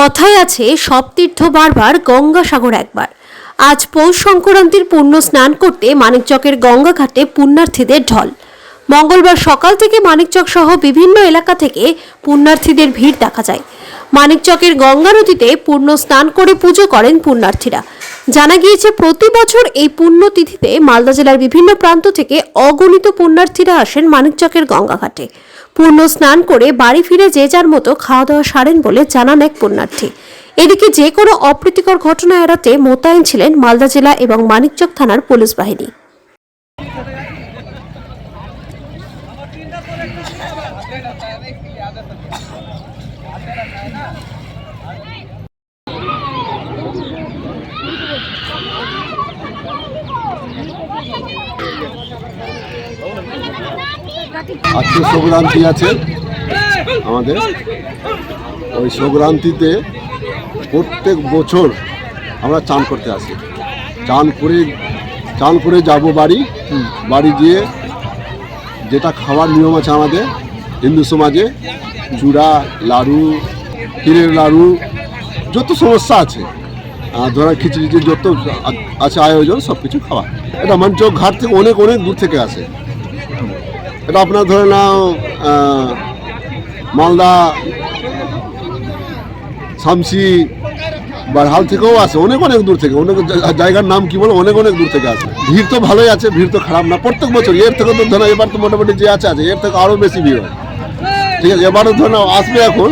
কথায় আছে সব তীর্থ বারবার গঙ্গাসাগর একবার। আজ পৌষ সংক্রান্তির পুণ্য স্নান করতে মানিকচকের গঙ্গা ঘাটে পুণ্যার্থীদের ঢল। মঙ্গলবার সকাল থেকে মানিকচক সহ বিভিন্ন এলাকা থেকে পুণ্যার্থীদের ভিড় দেখা যায়। মানিকচকের গঙ্গা নদীতে পুণ্য স্নান করে পুজো করেন পুণ্যার্থীরা। জানা গিয়েছে প্রতি বছর এই পুণ্যতিথিতে মালদা জেলার বিভিন্ন প্রান্ত থেকে অগণিত পুণ্যার্থীরা আসেন মানিকচকের গঙ্গা ঘাটে। পুণ্য স্নান করে বাড়ি ফিরে যে যার মতো খাওয়া দাওয়া সারেন বলে জানান এক পুণ্যার্থী। এদিকে যে কোনো অপ্রীতিকর ঘটনা এড়াতে মোতায়েন ছিলেন মালদা জেলা এবং মানিকচক থানার পুলিশ বাহিনী। আজকে সংক্রান্তি আছে আমাদের। ওই সংক্রান্তিতে প্রত্যেক বছর আমরা চান করতে আসি। চান করে যাব বাড়ি গিয়ে যেটা খাওয়ার নিয়ম আছে আমাদের হিন্দু সমাজে, চূড়া, লাড়ু, তিলের লাড়ু, যত সমস্যা আছে, ধরা খিচুড়ি যত আছে আয়োজন সব কিছু খাওয়া। এটা মানিকচক ঘাট থেকে অনেক দূর থেকে আসে। এটা আপনার ধরে নাও মালদা, শামসি, বারহাল থেকেও আসে, অনেক দূর থেকে, অনেক জায়গার নাম কি বলো, অনেক দূর থেকে আসে। ভিড় তো ভালোই আছে, ভিড় তো খারাপ না। প্রত্যেক বছর এর থেকে তো ধরো এবার তো মোটামুটি যে আছে এর থেকে আরও বেশি ভিড় হয়। ঠিক আছে, এবারও ধরো আসবে, এখন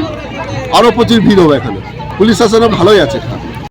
আরও প্রচুর ভিড় হবে। এখানে পুলিশ শাসনও ভালোই আছে।